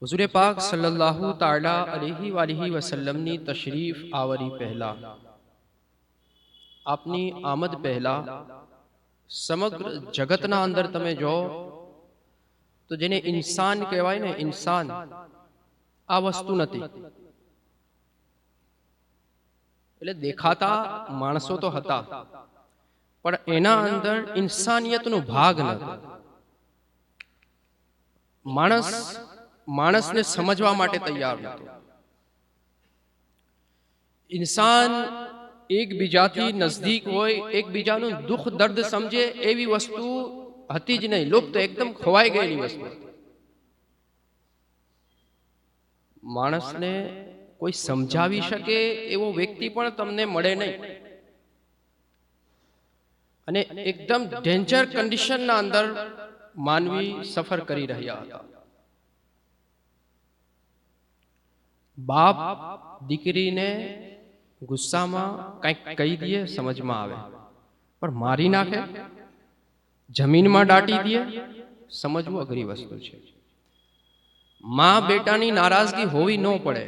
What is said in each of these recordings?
हुजूर पाक सल्लल्लाहु ताला अलैहि वसल्लमની તશરીફ આવરી પહેલા આપની આમદ પહેલા સમગ્ર જગતના અંદર તમે જો તો જેને ઇન્સાન કહેવાય ને, ઇન્સાન આ વસ્તુ નથી. એટલે દેખાતા માણસો તો હતા, પણ એના અંદર ઇન્સાનિયતનો ભાગ નહોતો. માણસને સમજવા માટે તૈયાર નહોતો. ઇન્સાન એકબીજાથી નજદીક હોય, એકબીજાનું દુઃખ દર્દ સમજે એવી વસ્તુ હતી જ નહીં. લુપ્ત, એકદમ ખોવાઈ ગયેલી વસ્તુ. માણસને કોઈ સમજાવી શકે એવો વ્યક્તિ પણ તમને મળે નહીં. અને એકદમ ડેન્જર કન્ડિશનના અંદર માનવી સફર કરી રહ્યા હતા. બાપ દીકરીને ગુસ્સામાં કંઈક કહી દે, સમજમાં આવે, પણ મારી નાખે, જમીનમાં દાટી દે, સમજવું અઘરી વસ્તુ છે. માં બેટાની નારાજગી હોવી ન પડે,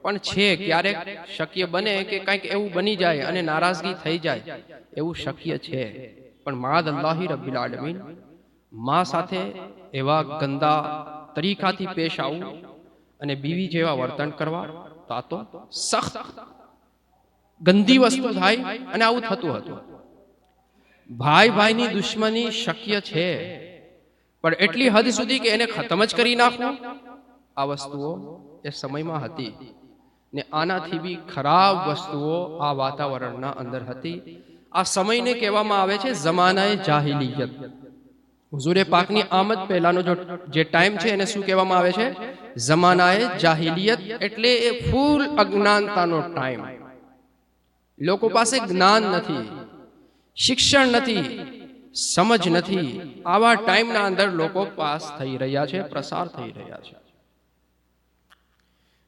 પણ છે ક્યારેક શક્ય બને કે કંઈક એવું બની જાય અને નારાજગી થઈ જાય, એવું શક્ય છે. પણ માદ અલ્લાહી રબ્બિલ આલમીન માં સાથે એવા ગંદા તરીકાથી પેશ આવવું અને બીવી જેવા વર્તન કરવા, તો આ તો સખ્ત ગંદી વસ્તુ થાય. અને આવું થતું હતું. ભાઈ ભાઈની દુશ્મની શક્ય છે, પણ એટલી હદ સુધી કે એને ખતમ જ કરી નાખવું, આ વસ્તુઓ એ સમયમાં હતી. ને આનાથી બી ખરાબ વસ્તુઓ આ વાતાવરણના અંદર હતી. આ સમયને કહેવામાં આવે છે જમાનાએ જાહિલિયત. હુઝુરે પાકની આમદ પહેલાનો જે ટાઈમ છે એને શું કહેવામાં આવે છે? જમાનાએ જાહિલિયત. એટલે એ ફૂલ અજ્ઞાનતાનો ટાઈમ. લોકો પાસે જ્ઞાન નથી, શિક્ષણ નથી, સમજ નથી. આવા ટાઈમના અંદર લોકો પાસ થઈ રહ્યા છે, પ્રસાર થઈ રહ્યા છે.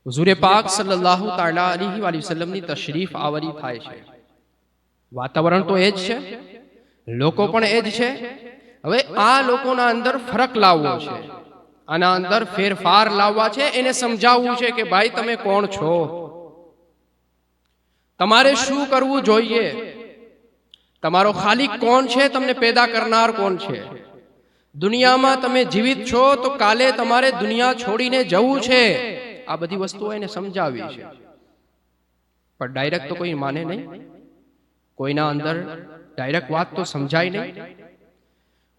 હુઝુરે પાક સલ્લલ્લાહુ તાલા અલૈહિ વસલ્લમની તશરીફ આવરી થાય છે. વાતાવરણ તો એ જ છે, લોકો પણ એ જ છે. હવે આ લોકોના અંદર ફરક લાવવો છે, આના અંદર ફેરફાર લાવવા છે. એને સમજાવવું છે કે ભાઈ તમે કોણ છો, તમારે શું કરવું જોઈએ, તમારો ખાલિક કોણ છે, તમને પેદા કરનાર કોણ છે. દુનિયામાં તમે જીવિત છો તો કાલે તમારે દુનિયા છોડીને જવું છે. આ બધી વસ્તુઓ એને સમજાવી છે. પણ ડાયરેક્ટ તો કોઈ માને નહીં, કોઈના અંદર ડાયરેક્ટ વાત તો સમજાય નહીં.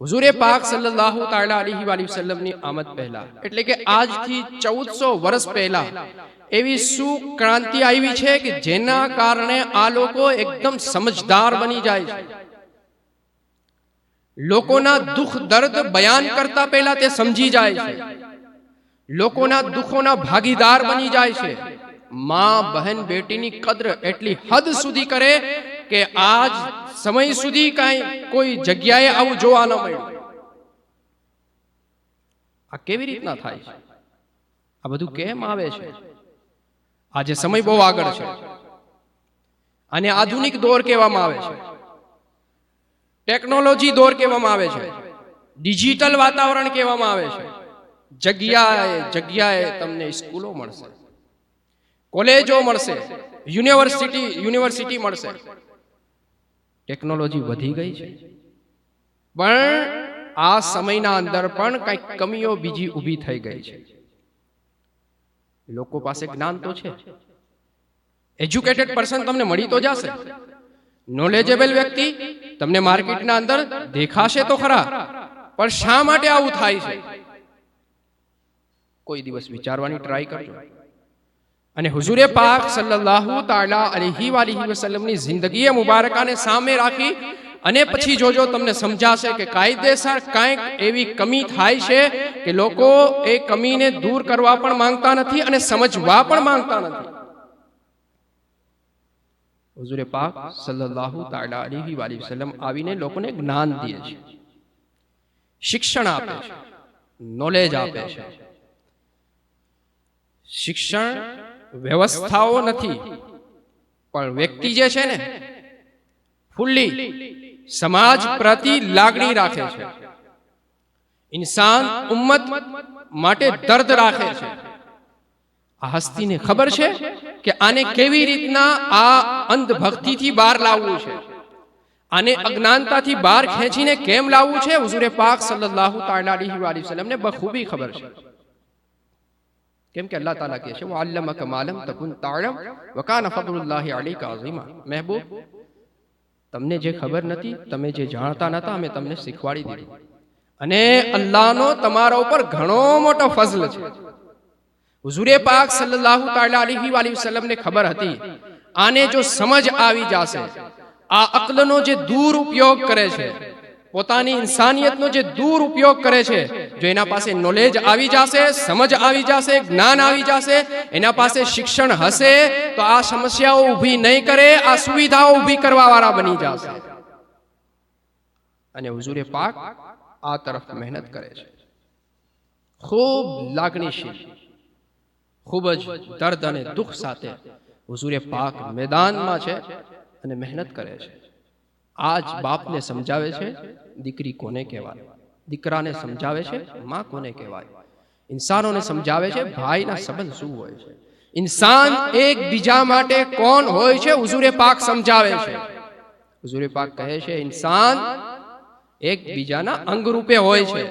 હુઝુરે પાક સલ્લલ્લાહુ તાલા અલૈહિ વસલ્લમની આમદ પહેલા, એટલે કે આજથી 1400 વર્ષ પહેલા એવી શું ક્રાંતિ આવી છે કે જેના કારણે આ લોકો એકદમ સમજદાર બની જાય છે. લોકોના દુઃખ દર્દ બયાન કરતા પહેલા તે સમજી જાય છે, લોકોના દુઃખોના ભાગીદાર બની જાય છે. માં બહેન બેટીની કદર એટલી હદ સુધી કરે કે આજ સમય સુધી કોઈ જગ્યાએ આવું જોવા ન મળ્યું. આ કેવી રીતના થાય છે? આ બધું કેમ આવે છે? આજે સમય બહુ આગળ છે, અને આધુનિક દોર કહેવામાં આવે છે, ટેકનોલોજી દોર કહેવામાં આવે છે, ડિજિટલ વાતાવરણ કહેવામાં આવે છે. જગ્યાએ જગ્યાએ તમને સ્કૂલો મળશે, કોલેજો મળશે, યુનિવર્સિટી મળશે. ટેકનોલોજી વધી ગઈ છે, પણ આ સમયના અંદર પણ કંઈક કમીઓ બીજી ઊભી થઈ ગઈ છે. લોકો પાસે જ્ઞાન તો છે, એજ્યુકેટેડ પર્સન તમને મળી તો જશે, નોલેજેબલ વ્યક્તિ તમને માર્કેટના અંદર દેખાશે તો ખરા, પણ શા માટે આવું થાય છે? કોઈ દિવસ વિચારવાની ટ્રાય કરજો. અને હુઝુરે પાક સલ્લલ્લાહુ તાલા અલૈહિ વસલ્લમની જિંદગી મુબારકાને સામે રાખી અને પછી જોજો તમને સમજાશે કે કાયદેસર કાંઈક એવી કમી થાય છે કે લોકો એ કમીને દૂર કરવા પણ માંગતા નથી અને સમજવા પણ માંગતા નથી. હુઝુરે પાક સલ્લલ્લાહુ તાલા અલૈહિ વસલ્લમ આવીને લોકોને જ્ઞાન દે છે, શિક્ષણ આપે છે, નોલેજ આપે છે. શિક્ષણ વ્યવસ્થાઓ નથી, પણ વ્યક્તિ જે છે ને ફુલ્લી સમાજ પ્રતિ લાગણી રાખે છે. ઇન્સાન ઉમ્મત માટે દર્દ રાખે છે. આ હસ્તીને ખબર છે કે આને કેવી રીતના આ અંધભક્તિથી બહાર લાવવું છે, આને અજ્ઞાનતાથી બહાર ખેંચીને કેમ લાવવું છે. હુઝુરે પાક સલ્લલ્લાહુ તઆલા અલૈહિ વસલ્લમને બખૂબી ખબર છે. કેમ કે અલ્લાહ તાલા કહે છે વઅલ્લમક મા લમ તકુન તઅલમ વકાન ફદલુલ્લાહિ અલૈકા અઝીમા. મહેબૂબ, તમને જે ખબર નથી, તમે જે જાણતા નતા, અમે તમને શીખવાડી દીધું. અને અલ્લાહનો તમારા ઉપર ઘણો મોટો ફઝલ છે. હુઝુરે પાક સલ્લલ્લાહુ તઆલા અલૈહિ વસલ્લમને ખબર હતી આને જો સમજ આવી જશે, આ અક્લનો જે દુરુપયોગ કરે છે, પોતાની ઇન્સાનિયતનો જે દુરુપયોગ કરે છે, જો એના પાસે નોલેજ આવી જશે, સમજ આવી જશે, જ્ઞાન આવી જશે, એના પાસે શિક્ષણ હશે, તો આ સમસ્યાઓ ઊભી નહીં કરે, આ સુવિધાઓ ઊભી કરવા વાળા બની જશે. અને હુઝુરે પાક આ તરફ મહેનત કરે છે, ખૂબ લાગણીશીલ, ખૂબ જ દર્દ અને દુઃખ સાથે હુઝુરે પાક મેદાનમાં છે અને મહેનત કરે છે. આજ બાપને સમજાવે છે દીકરી કોને કહેવાય, દીકરાને સમજાવે છે માં કોને કહેવાય, ઇન્સાનોને સમજાવે છે ભાઈના સંબંધ શું હોય છે, ઇન્સાન એકબીજા માટે કોણ હોય છે, હુઝુરે પાક સમજાવે છે. હુઝુરે પાક કહે છે ઇન્સાન એકબીજાના અંગ રૂપે હોય છે.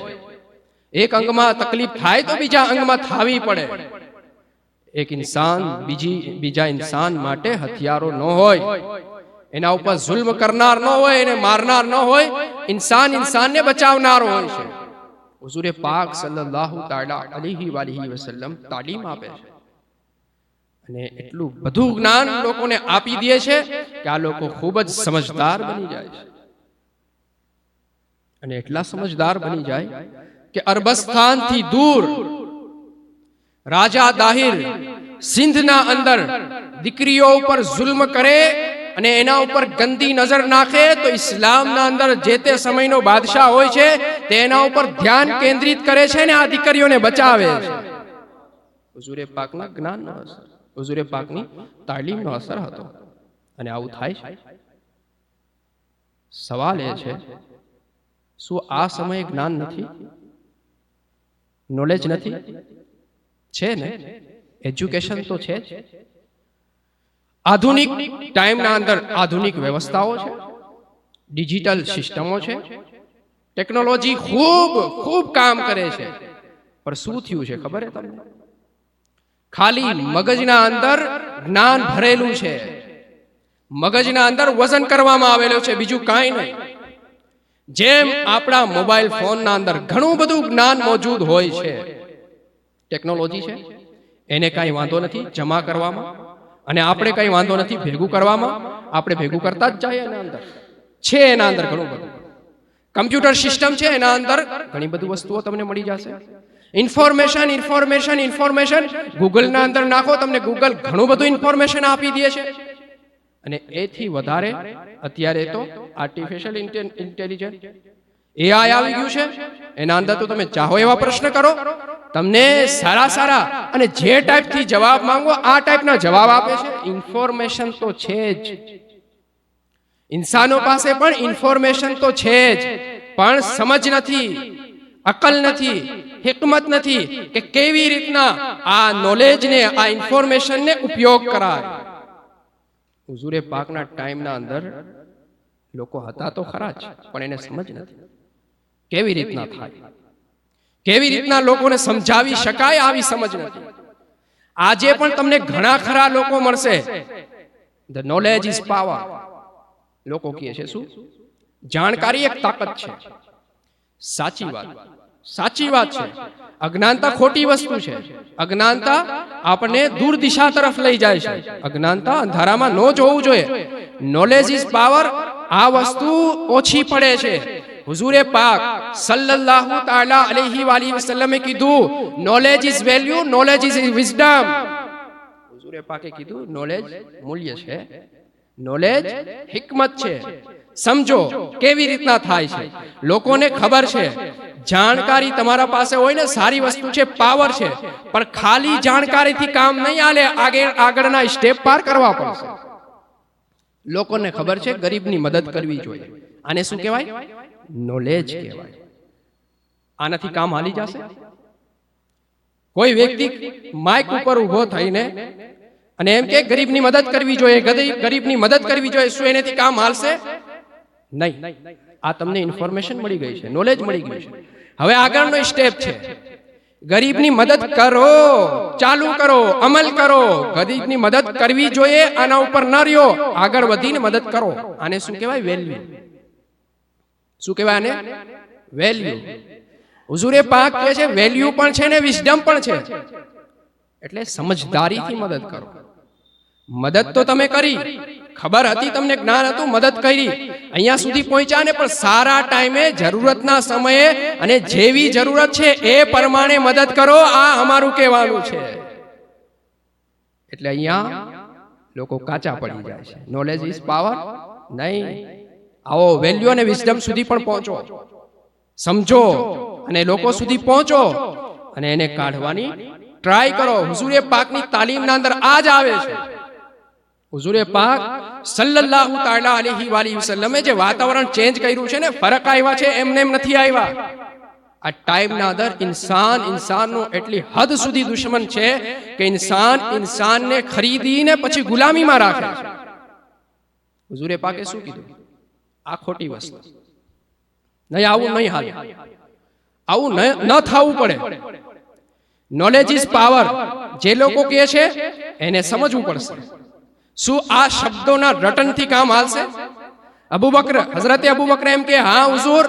એક અંગમાં તકલીફ થાય તો બીજા અંગમાં થાવી પડે. એક ઇન્સાન બીજા ઇન્સાન માટે હથિયારો ન હોય, એના ઉપર જુલ્મ કરનાર ન હોય, એને મારનાર ન હોય, ઇન્સાન ઇન્સાનને બચાવનાર હોય છે. હુઝુરે પાક સલ્લલ્લાહુ તઆલા અલૈહિ વસલ્લમ તાલીમ આપે છે અને એટલું બધું જ્ઞાન લોકોને આપી દે છે કે આ લોકો ખૂબ જ સમજદાર બની જાય છે. અને એટલા સમજદાર બની જાય કે અરબસ્તાનથી દૂર રાજા દાહિર સિંધના અંદર દીકરીઓ ઉપર જુલ્મ કરે અને એના ઉપર ગંદી નજર નાખે તો ઇસ્લામના અંદર જે તે સમયનો બાદશાહ હોય છે તે એના ઉપર ધ્યાન કેન્દ્રિત કરે છે અને આ દીકરીઓને બચાવે છે. હુઝુરે પાકના જ્ઞાનનો અસર, હુઝુરે પાકની તાલીમનો અસર હતો. અને આવું થાય છે. સવાલ એ છે, શું આ સમયે જ્ઞાન નથી, નોલેજ નથી? છે ને, એજ્યુકેશન તો છે જ. આધુનિક ટાઈમના અંદર આધુનિક વ્યવસ્થાઓ છે, ડિજિટલ સિસ્ટમો છે, ટેકનોલોજી ખૂબ ખૂબ કામ કરે છે. પણ શું થયું છે ખબર છે તમને? ખાલી મગજના અંદર જ્ઞાન ભરેલું છે, મગજના અંદર વજન કરવામાં આવેલું છે, બીજું કાંઈ નહીં. જેમ આપણા મોબાઈલ ફોનના અંદર ઘણું બધું જ્ઞાન મોજૂદ હોય છે, ટેકનોલોજી છે, એને કાંઈ વાંધો નથી જમા કરવામાં, અને આપણે કાંઈ વાંધો નથી ભેગું કરવામાં, આપણે ભેગું કરતા જ જઈએ. એના અંદર છે, એના અંદર ઘણું બધું કમ્પ્યુટર સિસ્ટમ છે, એના અંદર ઘણી બધી વસ્તુઓ તમને મળી જશે. ઇન્ફોર્મેશન ઇન્ફોર્મેશન ઇન્ફોર્મેશન ગૂગલના અંદર નાખો, તમને ગૂગલ ઘણું બધું ઇન્ફોર્મેશન આપી દે છે. અને એથી વધારે અત્યારે તો આર્ટિફિશિયલ ઇન્ટેલિજન્સ એઆઈ આવી ગયું છે. એના અંદર તો તમે ચાહો એવા પ્રશ્ન કરો, તમને સારા સારા અને જે ટાઈપથી જવાબ માંગો આ ટાઈપના જવાબ આપે છે. ઇન્ફોર્મેશન તો છે જ, ઇન્સાનો પાસે પણ ઇન્ફોર્મેશન તો છે જ, પણ સમજ નથી, અકલ નથી, હિકમત નથી કે કેવી રીતના આ નોલેજને, આ ઇન્ફોર્મેશનને ઉપયોગ કરાય. હુઝુરે પાકના ટાઈમના અંદર લોકો હતા તો ખરા જ, પણ એને સમજ નથી કેવી રીતના થાય, કેવી રીતના લોકોને સમજાવી શકાય, આવી સમજ નથી. આજે પણ તમને ઘણા ખરા લોકો મળશે, ધ નોલેજ ઇઝ પાવર. લોકો કહે છે શું? જાણકારી એક તાકાત છે. સાચી વાત, સાચી વાત છે. અજ્ઞાનતા ખોટી વસ્તુ છે. અજ્ઞાનતા આપણને દૂર દિશા તરફ લઈ જાય છે. અજ્ઞાનતા અંધારામાં ન જોવું જોઈએ. નોલેજ ઇઝ પાવર, આ વસ્તુ ઓછી પડે છે. હુઝુરે પાક સલ્લલ્લાહુ તઆલા અલૈહિ વસલ્લમે કીધું knowledge is value, knowledge is wisdom. હુઝુરે પાકે કીધું નોલેજ મૂલ્ય છે, નોલેજ હિકમત છે. સમજો કેવી રીતના થાય છે. લોકોને ખબર છે જાણકારી તમારા પાસે હોય ને સારી વસ્તુ છે, પાવર છે, પણ ખાલી જાણકારીથી કામ નહીં હાલે, આગળના સ્ટેપ પાર કરવા પડશે. લોકોને ખબર છે ગરીબની મદદ કરવી જોઈએ, આને શું કહેવાય? નોલેજ કહેવાય. આનાથી કામ હાલી જશે? કોઈ વ્યક્તિ માઇક ઉપર ઉભો થઈને અને એમ કે ગરીબની મદદ કરવી જોઈએ, ગરીબની મદદ કરવી જોઈએ, શું એનાથી કામ હાલશે? નહીં. આ તમને ઇન્ફોર્મેશન મળી ગઈ છે, નોલેજ મળી ગયું છે. હવે આગળનો સ્ટેપ છે, ગરીબની મદદ કરો, ચાલુ કરો, અમલ કરો. ગરીબની મદદ કરવી જોઈએ, આના ઉપર ન રહ્યો, આગળ વધીને મદદ કરો. આને શું કહેવાય? વેલ્યુ. શું કહેવાય આને? વેલ્યુ. હુઝુરે પાક કહે છે વેલ્યુ પણ છે ને વિઝડમ પણ છે. એટલે સમજદારીથી મદદ કરો. મદદ તો તમે કરી, ખબર હતી, તમને જ્ઞાન હતું, મદદ કરી, અહીંયા સુધી પહોંચ્યા ને, પણ સારા ટાઈમે, જરૂરતના સમયે અને જેવી જરૂરત છે એ પ્રમાણે મદદ કરો. આ અમારું કહેવાનું છે. એટલે અહીંયા લોકો કાચા પડી જાય છે. નોલેજ ઇઝ પાવર નહીં. આવો વેલ્યુ અને વિઝડમ સુધી પણ પહોંચો, સમજો અને લોકો સુધી પહોંચો અને એને કાઢવાની ટ્રાય કરો. હુઝુરે પાકની તાલીમના અંદર આ જ આવે છે. હુઝુરે પાક સલ્લલ્લાહુ તાઆલા અલૈહિ વસલ્લમે જે વાતાવરણ ચેન્જ કર્યું છે ને, ફરક આવ્યા છે, એમને એમ નથી આવ્યા. આ ટાઈમના અંદર ઇન્સાનનો એટલી હદ સુધી દુશ્મન છે કે ઇન્સાનને ખરીદીને પછી ગુલામીમાં રાખે છે. હુઝુરે પાકે શું કીધું? આ ખોટી વસ્તુ નહીં, આવું નહીં હાલે, આવું ન થવું પડે. Knowledge is power. જે લોકો કહે છે એને સમજવું પડશે. શું આ શબ્દોના રટનથી કામ હાલશે? હઝરતે અબુ બકર એમ કે હા હુઝુર,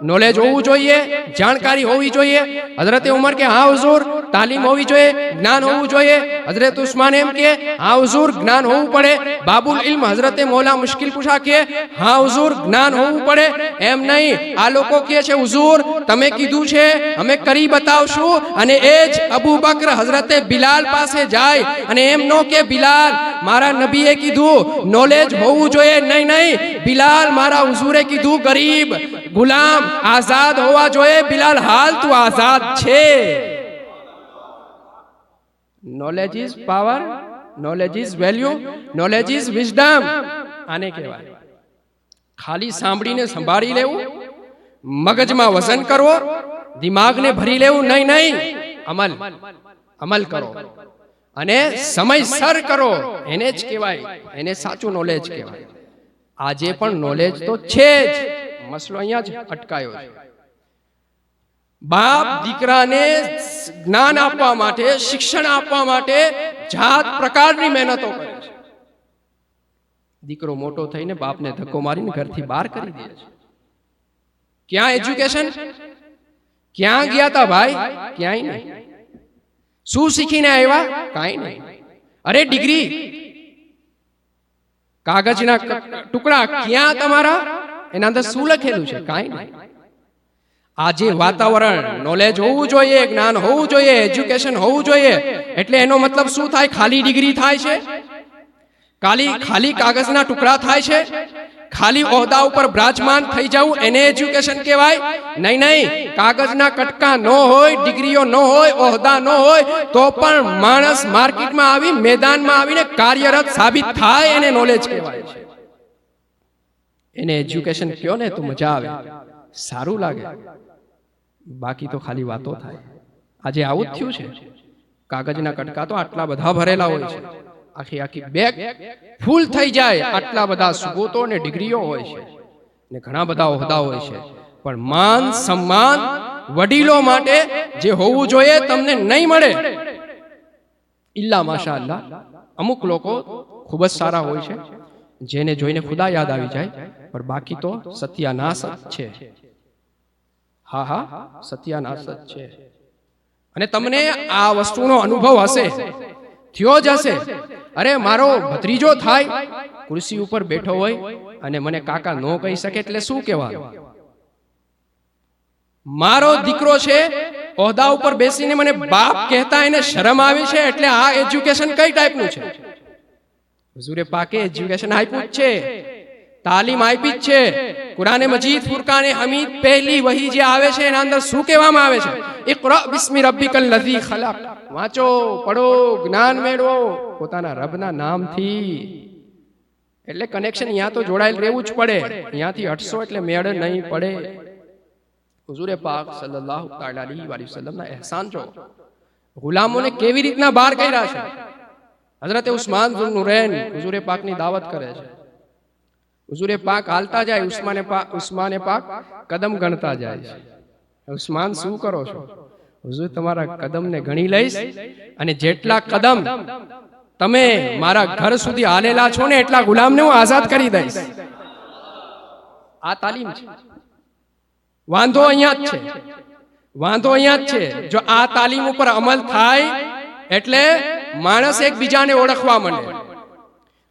નોલેજ હોવું જોઈએ, જાણકારી હોવી જોઈએ. હઝરતે ઉમર કે હા હુઝુર, તાલીમ હોવી જોઈએ, જ્ઞાન હોવું જોઈએ. હઝરત ઉસ્માન એમ કે હા હુઝુર, જ્ઞાન હોવું પડે. બાબુલ ઇલ્મ હઝરતે મૌલા મુશ્કિલ કુશા કે હા હુઝુર, જ્ઞાન હોવું પડે. એમ નહીં, આ લોકો કહે છે હુઝુર તમે કીધું છે, અમે કરી બતાવશું. અને એ જ અબુ બકર હઝરતે બિલાલ પાસે જાય અને એમ નો કે બિલાલ મારા નબીએ કીધું નોલેજ હોવું જોઈએ. નહીં નહીં, બિલાલ મારા હુઝુરે કીધું ગરીબ, ગુલામ, આઝાદ હોવા જોઈએ. બિલાલ હાલ તું આઝાદ છે. Knowledge is power, knowledge is value, knowledge is wisdom. આને કહેવાય. ખાલી સાંભળીને સંભાળી લેવું, મગજમાં વજન કરવો, દિમાગને ભરી લેવું નહીં. નહીં, અમલ કરો અને સમયસર કરો. એને જ કહેવાય, એને સાચું નોલેજ કહેવાય. આજે પણ નોલેજ તો છે જ, મસલો અહીંયા જ અટકાયો છે. બાપ દીકરાને જ્ઞાન આપવા માટે, શિક્ષણ આપવા માટે જાત પ્રકારની મહેનતો કરે છે. દીકરો મોટો થઈને બાપને ધક્કો મારીને ઘરથી બહાર કરી દે છે. ક્યાં એજ્યુકેશન? ક્યાં ગયા તા ભાઈ? ક્યાંય નહીં. શું શીખીને આવ્યા? કાંઈ નહીં. અરે ડિગ્રી, કાગજના ટુકડા ક્યાં તમારા? એના અંદર શું લખેલું છે? કાંઈ નહીં. આજે વાતાવરણ, નોલેજ હોવું જોઈએ, જ્ઞાન હોવું જોઈએ, એજ્યુકેશન હોવું જોઈએ. એટલે એનો મતલબ શું થાય? ખાલી ડિગ્રી થાય છે? ખાલી કાગજના ટુકડા થાય છે? ખાલી ઓહદા ઉપર બિરાજમાન થઈ જવું એને એજ્યુકેશન કહેવાય? નહીં નહીં, કાગજના કટકા ન હોય, ડિગ્રીઓ ન હોય, ઓહદા ન હોય તો પણ માણસ માર્કેટમાં આવી, મેદાનમાં આવીને કાર્યરત સાબિત થાય, એને નોલેજ કહેવાય છે. એને એજ્યુકેશન કયો ને તો મજા આવે, સારું લાગે. બાકી તો ખાલી વાતો થાય. આજે આવું જ થયું છે. કાગજના કટકા તો આટલા બધા ભરેલા હોય છે, આખી બેગ ફૂલ થઈ જાય. આટલા બધા સુગોતો ને ડિગ્રીઓ હોય છે ને ઘણા બધા ઓહદા હોય છે, પણ માન સન્માન વડીલો માટે જે હોવું જોઈએ તમને નહીં મળે. ઇલ્લા માશાઅલ્લાહ, અમુક લોકો ખૂબ જ સારા હોય છે, જેને જોઈને ખુદા યાદ આવી જાય, પણ બાકી તો સત્યાનાશ છે. હા, સત્યાનાશ છે. અને તમને આ વસ્તુનો અનુભવ હશે, થયો જ હશે. અરે મારો ભત્રીજો થાય, ખુરશી ઉપર બેઠો હોય અને મને કાકા નો કહી શકે એટલે શું કહેવાનું? મારો દીકરો છે, ઓહદા ઉપર બેસીને મને બાપ કહેતા એને શરમ આવી છે, એટલે આ એજ્યુકેશન કઈ ટાઈપનું છે? હુઝુરે પાકે એજ્યુકેશન આપ્યું જ છે, તાલીમ આપી જ છે. કુરાને મજીદ, ફુરકાને હમીદ, પહેલી વહી જે આવે છે એના અંદર શું કહેવામાં આવે છે? ઇકરા બિસ્મિ રબ્બિકલ લઝી ખલક. વાંચો, પડો, જ્ઞાન મેળવો પોતાના રબના નામથી. એટલે કનેક્શન અહીંયા તો જોડાયેલ રહેવું જ પડે. અહીંયાથી હટશો એટલે મેળ નહીં પડે. હુઝુરે પાક સલ્લલ્લાહુ અલૈહિ વસલ્લમના અહેસાન જો. ગુલામોને કેવી રીતના બહાર કર્યા છે. હઝરત ઉસ્માન ઝુન્નુરૈન હુઝુરે પાકની દાવત કરે છે. હુઝુરે પાક હાલતા જાય, ઉસ્માને પાક કદમ ગણતા જાય છે. ઉસ્માન શું કરો છો? હુઝુર તમારા કદમને ગણી લઈશ અને જેટલા કદમ તમે મારા ઘર સુધી હાલેલા છો ને એટલા ગુલામને હું આઝાદ કરી દઈશ. આ તાલીમ છે. વાંધો અહીંયા જ છે, વાંધો અહીંયા જ છે. જો આ તાલીમ ઉપર અમલ થાય એટલે માણસ એકબીજાને ઓળખવા માંડે,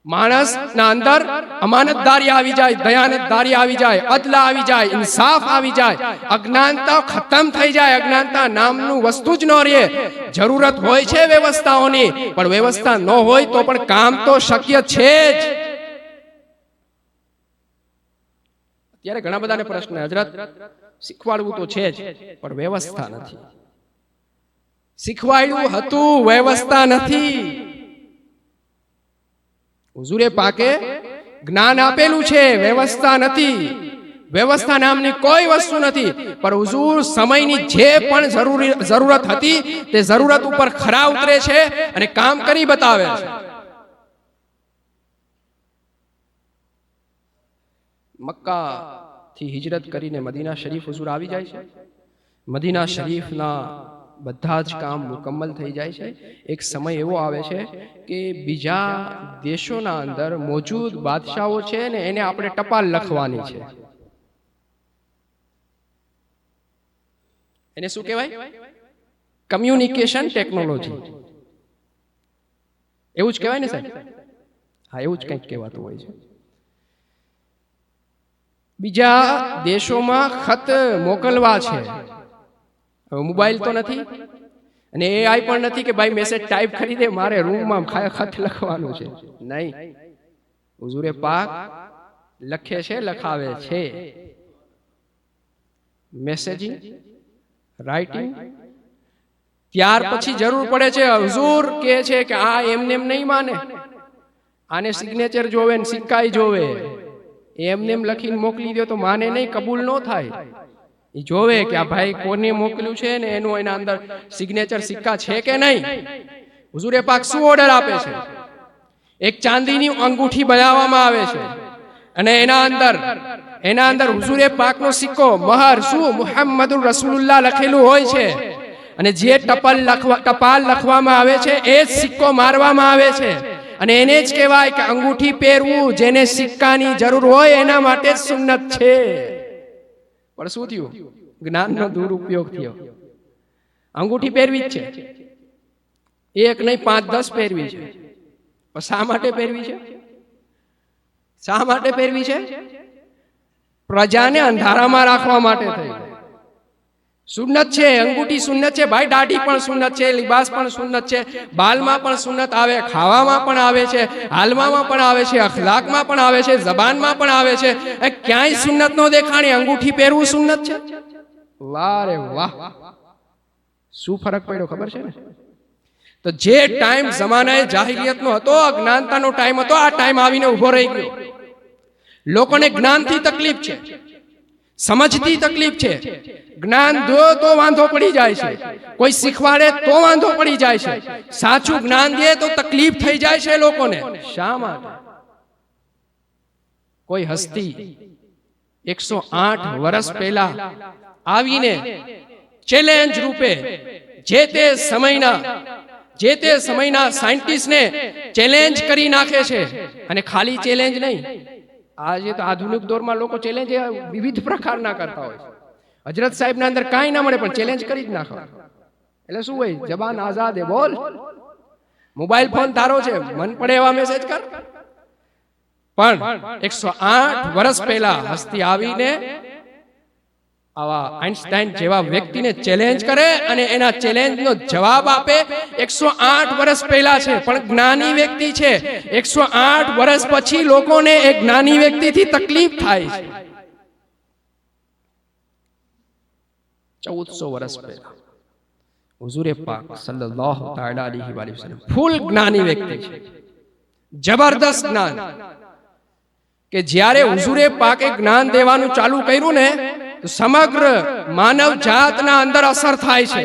માણસના અંદર અમાનતદારી આવી જાય, દયાનતદારી આવી જાય, અદલા આવી જાય, ઇન્સાફ આવી જાય, અજ્ઞાનતા ખતમ થઈ જાય. અજ્ઞાનતા નામનું વસ્તુ જ ન રહે. જરૂરત હોય છે વ્યવસ્થાઓની, પણ વ્યવસ્થા ન હોય તો પણ કામ તો શક્ય છે જ. ત્યારે ઘણા બધાને પ્રશ્ન, હજરત શીખવાડવું તો છે જ પણ વ્યવસ્થા નથી. શીખવાડ્યું હતું, વ્યવસ્થા નથી. હુઝુરે પાકે જ્ઞાન આપેલું છે, વ્યવસ્થા નથી. વ્યવસ્થા નામની કોઈ વસ્તુ નથી. પણ હુઝુર સમયની જે પણ જરૂરત હતી તે જરૂરત ઉપર ખરા ઉતરે છે અને કામ કરી બતાવે છે. મક્કા થી હિજરત કરીને મદીના શરીફ હુઝુર આવી જાય છે. મદીના શરીફના બધા જ કામ મુકમ્મલ થઈ જાય છે. એક સમય એવો આવે છે કે બીજા દેશોના અંદર મોજૂદ બાદશાહો છે ને એને આપણે ટપાલ લખવાની છે. એને શું કહેવાય? Communication technology. એવું જ કહેવાય ને સાહેબ? હા, એવું જ કંઈક કહેવાતું હોય છે. બીજા દેશોમાં ખત મોકલવા છે. હવે મોબાઈલ તો નથી અને એઆઈ પણ નથી કે ભાઈ મેસેજ ટાઈપ કરી દે, મારે રૂમમાં ખત લખવાનું છે. નહીં, હુઝુરે પાક લખે છે, લખાવે છે. Messaging, writing. ત્યાર પછી જરૂર પડે છે, હુઝુર કહે છે કે આ એમને એમ નહીં માને, આને સિગ્નેચર જોવે ને સિક્કાઈ જોવે. એમને એમ લખીને મોકલી દો તો માને નહીં, કબૂલ ન થાય. એ જોવે કે આ ભાઈ કોને મોકલ્યું છે ને એનું એના અંદર સિગ્નેચર સિક્કા છે કે નહીં. હુઝુરે પાક શું ઓર્ડર આપે છે? એક ચાંદીની અંગૂઠી બનાવવામાં આવે છે અને એના અંદર હુઝુરે પાકનો સિક્કો, મહર શું મુહમ્મદુર રસૂલુલ્લાહ લખેલું હોય છે. અને જે ટપાલ લખવામાં આવે છે એ જ સિક્કો મારવામાં આવે છે. અને એને જ કહેવાય કે અંગૂઠી પહેરવું જેને સિક્કાની જરૂર હોય એના માટે જ સુન્નત છે. પણ શું થયું? જ્ઞાનનો દુરુપયોગ થયો. અંગૂઠી પહેરવી જ છે, એક નહીં 5-10 પહેરવી છે. પણ શા માટે પહેરવી છે? શા માટે પહેરવી છે? પ્રજાને અંધારામાં રાખવા માટે થઈ. સુન્નત છે, અંગૂઠી સુન્નત છે ભાઈ, દાઢી પણ સુન્નત છે, લિબાસ પણ સુન્નત છે, બાલમાં પણ સુન્નત આવે, ખાવામાં પણ આવે છે, હાલવામાં પણ આવે છે, અખલાકમાં પણ આવે છે, જબાનમાં પણ આવે છે. ક્યાંય સુન્નત નો દેખાણી, અંગૂઠી પહેરવું સુન્નત છે. વાહ રે વાહ, શું ફરક પડ્યો ખબર છે ને? તો જે ટાઈમ જમાનાએ જાહિલિયતનો હતો, અજ્ઞાનતાનો ટાઈમ હતો, આ ટાઈમ આવીને ઉભો રહી ગયો. લોકોને જ્ઞાનથી તકલીફ છે, સમજથી તકલીફ છે. જ્ઞાન દો તો વાંધો પડી જાય છે, કોઈ શીખવાડે તો વાંધો પડી જાય છે, સાચું જ્ઞાન દે તો તકલીફ થઈ જાય છે લોકોને. શા માટે? કોઈ હસ્તી 108 વર્ષ પહેલા આવીને ચેલેન્જ રૂપે જે તે સમયના સાયન્ટિસ્ટને ચેલેન્જ કરી નાખે છે. અને ખાલી ચેલેન્જ નહીં, આજે તો આધુનિક દોરમાં લોકો ચેલેન્જ વિવિધ પ્રકારના કરતા હોય છે. હજરત સાહેબના અંદર કાંઈ ના મળે પણ ચેલેન્જ કરી જ નાખો. એટલે શું હોય? જબાન આઝાદ હે, બોલ. મોબાઈલ ફોન તારો છે, મન પડે એવા મેસેજ કર. પણ 108 વર્ષ પહેલા હસ્તી આવીને આવા આઇન્સ્ટાઈન જેવા વ્યક્તિને ચેલેન્જ કરે અને એના ચેલેન્જનો જવાબ આપે. 108 વર્ષ પહેલા છે પણ જ્ઞાની વ્યક્તિ છે. 108 વર્ષ પછી લોકોને એક જ્ઞાની વ્યક્તિથી તકલીફ થાય છે. 1400 વર્ષ પહેલા હુઝુરે પાક સલ્લલ્લાહુ તઆલા અલૈહિ વસલ્લમ ફૂલ જ્ઞાની વ્યક્તિ છે, જબરદસ્ત જ્ઞાન. કે જ્યારે હુઝુરે પાકે જ્ઞાન દેવાનું ચાલુ કર્યું ને તો સમગ્ર માનવ જાતના અંદર અસર થાય છે.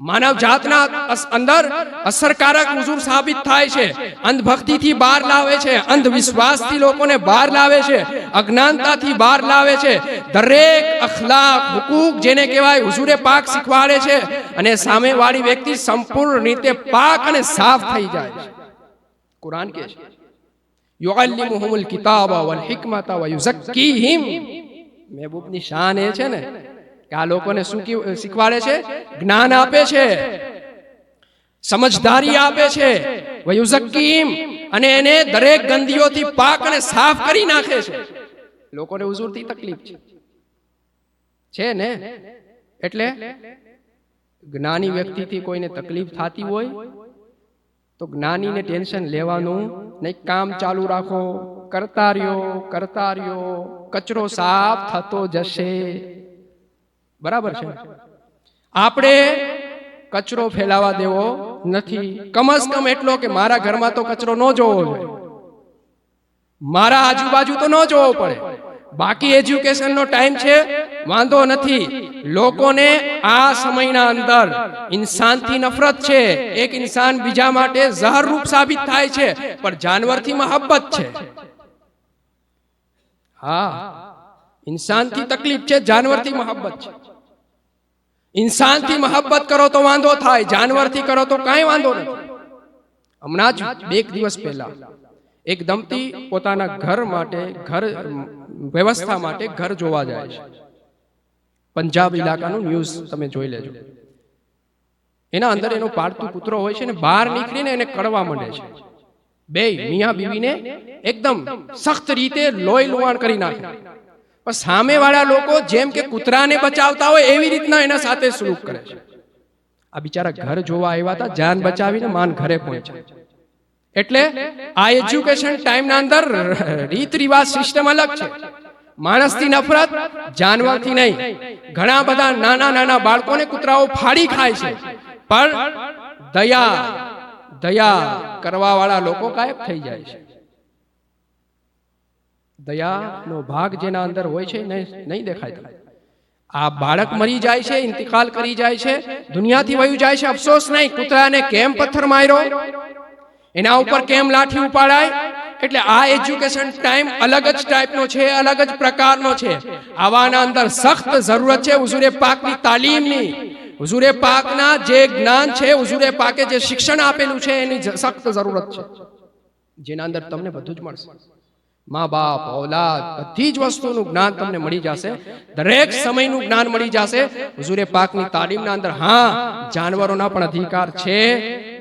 માનવ જાતના અંદર અસરકારક હુજુર સાબિત થાય છે, અંધભક્તિથી બહાર લાવે છે, અંધવિશ્વાસથી લોકોને બહાર લાવે છે, અજ્ઞાનતાથી બહાર લાવે છે, દરેક અખલાક હુકુક જેને કહેવાય હુજુરે પાક શીખવાડે છે, અને સામેવાળી વ્યક્તિ સંપૂર્ણ રીતે પાક અને સાફ થઈ જાય છે. કુરાન કહે છે યુઅલ્લિમુહુમુલ કિતાબા વલ હિકમતા વ યુઝક્કીહિમ. મહેબૂબની શાન એ છે ને કે આ લોકોને શું શીખવાડે છે? જ્ઞાન આપે છે, સમજદારી આપે છે, વયુઝક્કીમ, અને એને દરેક ગંદીઓથી પાક અને સાફ કરી નાખે છે. લોકોને હુજુરથી તકલીફ છે ને, એટલે જ્ઞાની વ્યક્તિથી કોઈને તકલીફ થતી હોય તો જ્ઞાનીને ટેન્શન લેવાનું નહીં, કામ ચાલુ રાખો, કરતા રહ્યો, કચરો સાફ થતો જશે. બરાબર છે? આપણે કચરો ફેલાવા દેવો નથી. કમસ કમ એટલો કે મારા ઘરમાં તો કચરો ન જોવો જોઈએ, મારા આજુબાજુ તો ન જોવો પડે. બાકી એજ્યુકેશનનો ટાઈમ છે, વાંધો નથી. લોકોને આ સમયના અંદર ઇન્સાનથી નફરત છે, એક ઇન્સાન બીજા માટે ઝહરરૂપ સાબિત થાય છે, પણ જાનવરથી મહબ્બત છે. હા, ઇન્સાનથી તકલીફ છે, જાનવરથી મહબ્બત છે. ઇન્સાનથી મહબ્બત કરો તો વાંધો થાય, જાનવરથી કરો તો કાંઈ વાંધો નથી. હમણાં જ 2 દિવસ પહેલા એક દંપતી પોતાના ઘર માટે, ઘર વ્યવસ્થા માટે ઘર જોવા જાય છે. પંજાબ ઇલાકાનું ન્યૂઝ તમે જોઈ લેજો. એના અંદર એનો પાળતું કૂતરો હોય છે ને, બહાર નીકળીને એને કડવા માંડે છે. બે મિયા બીવીને એકદમ સખ્ત રીતે લોહી લુહાણ કરી નાખે. પણ સામેવાળા લોકો જેમ કે કૂતરાને બચાવતા હોય એવી રીતના એના સાથે સલુક કરે છે. આ બિચારા ઘર જોવા આવ્યા હતા, જાન બચાવીને માન ઘરે પહોંચ્યા. એટલે આ એજ્યુકેશન ટાઈમના અંદર રીત રિવાજ સિસ્ટમ અલગ છે. માણસથી નફરત, જાનવરથી નહીં. ઘણા બધા નાના બાળકોને કૂતરાઓ ફાડી ખાય છે, પણ દયા કરવા વાળા લોકો ગાયબ થઈ જાય છે. દયાનો ભાગ જેના અંદર હોય છે નહીં દેખાય. આ બાળક મરી જાય છે, ઇંતિકાલ કરી જાય છે, દુનિયાથી વયું જાય છે, અફસોસ નહીં. કૂતરાને કેમ પથ્થર માર્યો, એના ઉપર કેમ લાઠી ઉપાડાય. એટલે આ એજ્યુકેશન ટાઈમ અલગ જ ટાઈપનો છે, અલગ જ પ્રકારનો છે. આવાના અંદર સખ્ત જરૂરત છે હુજુરે પાકની તાલીમની. હુજુરે પાકના જે જ્ઞાન છે, હુજુરે પાકે જે શિક્ષણ આપેલું છે, એની સખ્ત જરૂરત છે, જેના અંદર તમને બધું જ મળશે. મા બાપ, ઔલાદ, બધી જ વસ્તુનું જ્ઞાન તમને મળી જશે, દરેક સમયનું જ્ઞાન મળી જશે હુજુરે પાકની તાલીમના અંદર. હા, જાનવરોના પણ અધિકાર છે,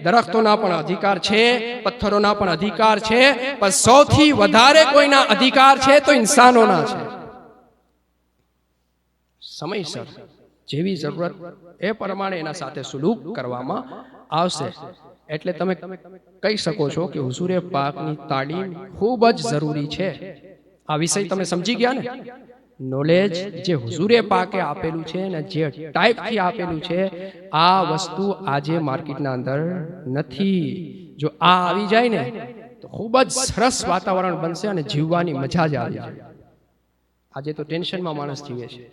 દરખ્તોના પણ અધિકાર છે, પથ્થરોના પણ અધિકાર છે, પણ સૌથી વધારે કોઈના અધિકાર છે તો ઇન્સાનોના છે. સમયસર જેવી જરૂરત એ પ્રમાણે એના સાથે સુલુક કરવામાં આવશે. એટલે તમે કહી શકો છો કે હુજુરે પાકની તાલીમ ખૂબ જ જરૂરી છે. આ વિષય તમે સમજી ગયા ને? નોલેજ જે હુજુરે પાકે આપેલું છે ને, જે ટાઈપથી આપેલું છે, આ વસ્તુ આજે માર્કેટના અંદર નથી. જો આ આવી જાય ને તો ખૂબ જ સરસ વાતાવરણ બનશે અને જીવવાની મજા જ આવી જાય. આજે તો ટેન્શનમાં માણસ જીવે છે,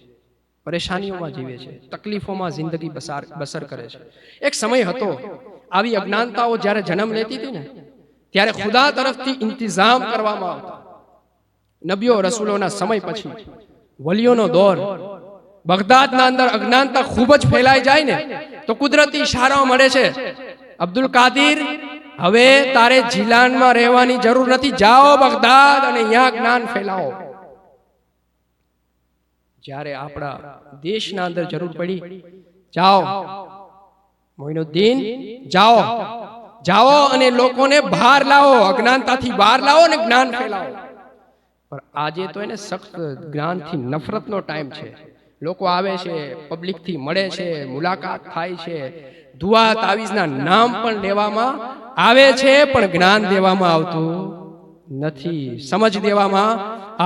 પરેશાનીઓમાં જીવે છે, તકલીફોમાં જિંદગી બસર કરે છે. એક સમય હતો, આવી અજ્ઞાનતાઓ જ્યારે જન્મ લેતી હતી ને, ત્યારે ખુદા તરફથી ઇંતજામ કરવામાં આવતા. નબીઓ રસૂલોના સમય પછી વલીઓનો દોર, બગદાદના અંદર અજ્ઞાનતા ખૂબ જ ફેલાઈ જાય ને તો કુદરતી ઇશારાઓ મળે છે, અબ્દુલ કાદિર, હવે તારે જીલાનમાં રહેવાની જરૂર નથી, જાઓ બગદાદ અને અહીંયા જ્ઞાન ફેલાવો. જ્યારે આપણા દેશના અંદર જરૂર પડી, જાઓ મોઇનુદ્દીન, જાઓ અને લોકોને બહાર લાવો, અજ્ઞાનતાથી બહાર લાવો અને જ્ઞાન ફેલાવો. પણ આજે તો એને સખ્ત જ્ઞાનથી નફરતનો ટાઈમ છે. લોકો આવે છે, પબ્લિકથી મળે છે, મુલાકાત થાય છે, દુઆ તાવીઝના નામ પણ લેવામાં આવે છે, પણ જ્ઞાન દેવામાં આવતું નથી, સમજ દેવામાં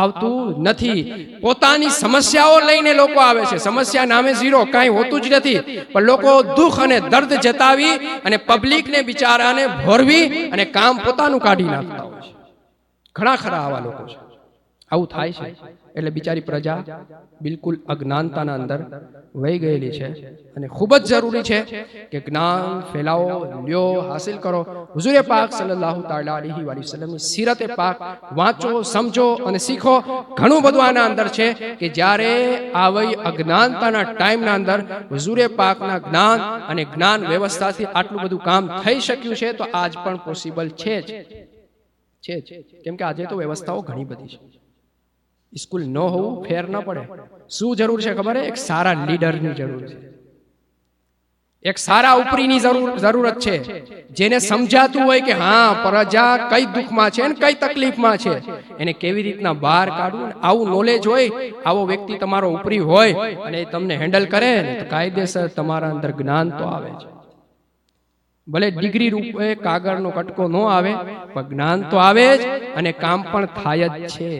આવતું નથી. પોતાની સમસ્યાઓ લઈને લોકો આવે છે, સમસ્યા નામે ઝીરો, કાંઈ હોતું જ નથી, પણ લોકો દુઃખ અને દર્દ જતાવી અને પબ્લિકને બિચારાને ભોરવી અને કામ પોતાનું કાઢી નાખતા હોય છે. ઘણા ખરા આવા લોકો છે. આવું થાય છે. એટલે બિચારી પ્રજા બિલકુલ અજ્ઞાનતાના અંદર વહી ગયેલી છે અને ખૂબ જ જરૂરી છે કે જ્ઞાન ફેલાવો, લ્યો, હાસિલ કરો. હુઝુરે પાક સલ્લલ્લાહુ તઆલા અલૈહિ વસલ્લમની સીરતે પાક વાંચો, સમજો અને શીખો. ઘણું બધું આના અંદર છે કે જ્યારે આવી અજ્ઞાનતાના ટાઈમના અંદર હુઝુરે પાકના જ્ઞાન અને જ્ઞાન વ્યવસ્થાથી આટલું બધું કામ થઈ શક્યું છે, તો આજ પણ પોસિબલ છે જ. કેમ કે આજે તો વ્યવસ્થાઓ ઘણી બધી છે. સ્કૂલ ન હોવું ફેર ન પડે. શું જરૂર છે ખબર છે? એક સારા લીડરની જરૂર છે, એક સારા ઉપરીની જરૂરત છે, જેને સમજાતું હોય કે હા પ્રજા કઈ દુઃખમાં છે ને કઈ તકલીફમાં છે, એને કેવી રીતના બહાર કાઢવું. આવું નોલેજ હોય, આવો વ્યક્તિ તમારો ઉપરી હોય અને એ તમને હેન્ડલ કરે ને તો કાયદેસર તમારા અંદર જ્ઞાન તો આવે છે. ભલે ડિગ્રી રૂપે કાગળનો કટકો ન આવે, પણ જ્ઞાન તો આવે જ અને કામ પણ થાય જ છે.